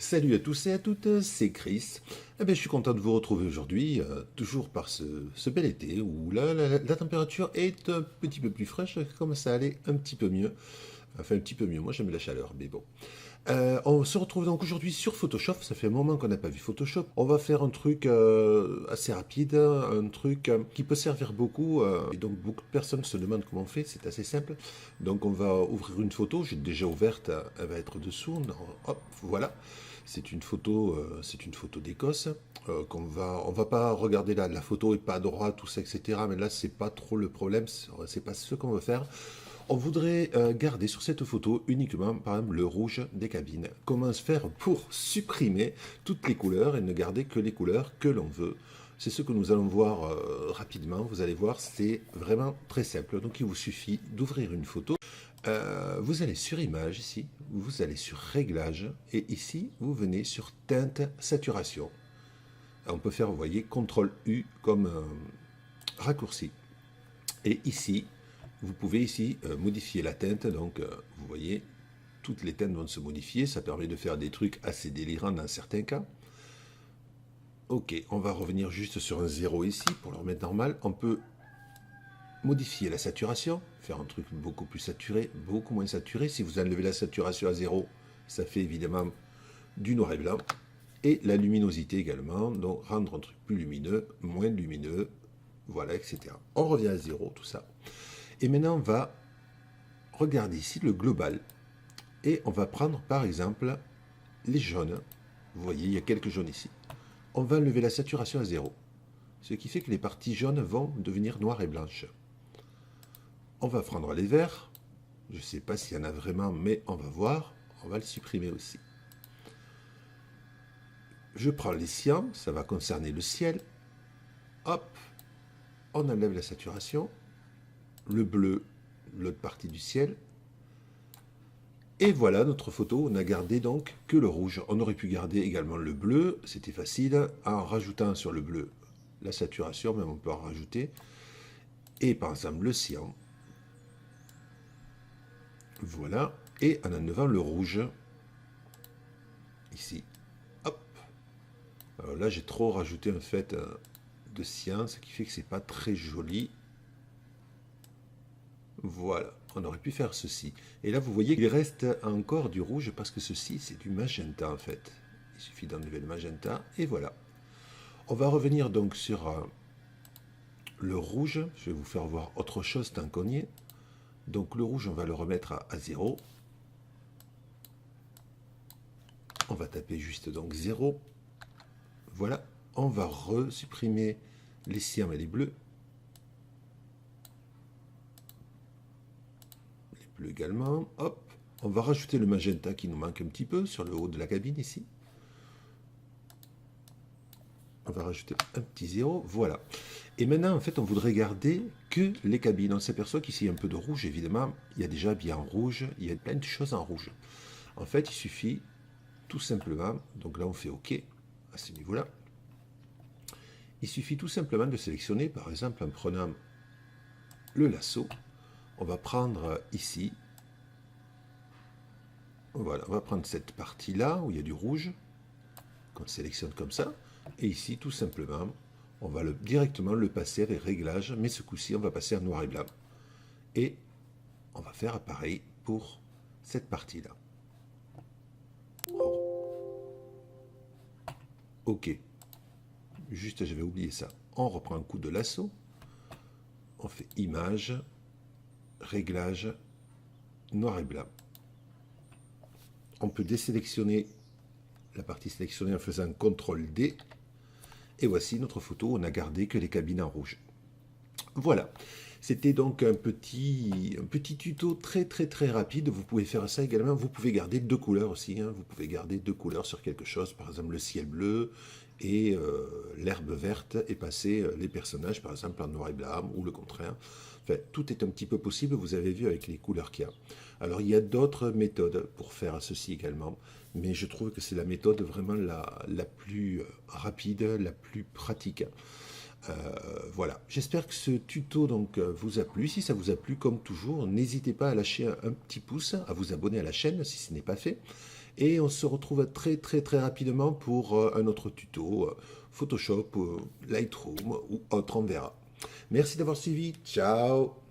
Salut à tous et à toutes, c'est Chris. Je suis content de vous retrouver aujourd'hui, toujours par ce bel été où la température est un petit peu plus fraîche, ça commence à aller un petit peu mieux. Enfin, un petit peu mieux, moi j'aime la chaleur, mais bon. On se retrouve donc aujourd'hui sur Photoshop, ça fait un moment qu'on n'a pas vu Photoshop. On va faire un truc assez rapide, un truc qui peut servir beaucoup, et donc beaucoup de personnes se demandent comment on fait, c'est assez simple. Donc on va ouvrir une photo, j'ai déjà ouverte, elle va être dessous, hop, voilà. C'est une photo d'Écosse. On va pas regarder la photo et pas à droite, tout ça, etc. Mais là, c'est pas trop le problème, c'est pas ce qu'on veut faire. On voudrait garder sur cette photo uniquement, par exemple, le rouge des cabines. Comment se faire pour supprimer toutes les couleurs et ne garder que les couleurs que l'on veut. C'est ce que nous allons voir rapidement. Vous allez voir, c'est vraiment très simple. Donc, il vous suffit d'ouvrir une photo. Vous allez sur Image ici, vous allez sur Réglages, et ici, vous venez sur Teinte, Saturation. On peut faire, vous voyez, CTRL U comme raccourci. Et ici, vous pouvez ici modifier la teinte, donc vous voyez, toutes les teintes vont se modifier, ça permet de faire des trucs assez délirants dans certains cas. Ok, on va revenir juste sur un 0 ici, pour le remettre normal. On peut modifier la saturation, faire un truc beaucoup plus saturé, beaucoup moins saturé. Si vous enlevez la saturation à 0, ça fait évidemment du noir et blanc. Et la luminosité également, donc rendre un truc plus lumineux, moins lumineux, voilà, etc. On revient à 0, tout ça. Et maintenant, on va regarder ici le global. Et on va prendre par exemple les jaunes. Vous voyez, il y a quelques jaunes ici. On va enlever la saturation à 0. Ce qui fait que les parties jaunes vont devenir noires et blanches. On va prendre les verts. Je ne sais pas s'il y en a vraiment, mais on va voir. On va le supprimer aussi. Je prends les cyans, ça va concerner le ciel. Hop, on enlève la saturation. Le bleu, l'autre partie du ciel. Et voilà notre photo, on a gardé donc que le rouge. On aurait pu garder également le bleu, c'était facile, en rajoutant sur le bleu la saturation, même on peut en rajouter. Et par exemple le cyan. Voilà, et en enlevant le rouge, ici. Hop. Alors là j'ai trop rajouté en fait de cyan, ce qui fait que c'est pas très joli. Voilà, on aurait pu faire ceci. Et là, vous voyez qu'il reste encore du rouge parce que ceci, c'est du magenta en fait. Il suffit d'enlever le magenta et voilà. On va revenir donc sur le rouge. Je vais vous faire voir autre chose tant qu'on y est. Donc le rouge, on va le remettre à 0. On va taper juste donc 0. Voilà. On va resupprimer les cyans et les bleus. Bleu également, hop, on va rajouter le magenta qui nous manque un petit peu sur le haut de la cabine ici. On va rajouter un petit 0, voilà. Et maintenant, en fait, on voudrait garder que les cabines. On s'aperçoit qu'ici, il y a un peu de rouge, évidemment. Il y a déjà bien en rouge, il y a plein de choses en rouge. En fait, il suffit tout simplement, donc là, on fait OK à ce niveau-là. Il suffit tout simplement de sélectionner, par exemple, en prenant le lasso. On va prendre ici, voilà, on va prendre cette partie-là où il y a du rouge, qu'on sélectionne comme ça, et ici, tout simplement, on va directement le passer avec réglage, mais ce coup-ci, on va passer en noir et blanc. Et on va faire pareil pour cette partie-là. OK. Juste, j'avais oublié ça. On reprend un coup de lasso, on fait image, réglage, noir et blanc. On peut désélectionner la partie sélectionnée en faisant CTRL D. Et voici notre photo, on a gardé que les cabines en rouge. Voilà, c'était donc un petit tuto très rapide. Vous pouvez faire ça également, vous pouvez garder deux couleurs aussi. Vous pouvez garder deux couleurs sur quelque chose, par exemple le ciel bleu et l'herbe verte, et passer les personnages par exemple en noir et blanc ou le contraire. Enfin, tout est un petit peu possible, vous avez vu avec les couleurs qu'il y a. Alors il y a d'autres méthodes pour faire ceci également, mais je trouve que c'est la méthode vraiment la plus rapide, la plus pratique. Voilà, j'espère que ce tuto donc vous a plu. Si ça vous a plu, comme toujours, n'hésitez pas à lâcher un petit pouce, à vous abonner à la chaîne si ce n'est pas fait. Et on se retrouve très rapidement pour un autre tuto, Photoshop, Lightroom ou autre, on verra. Merci d'avoir suivi, ciao!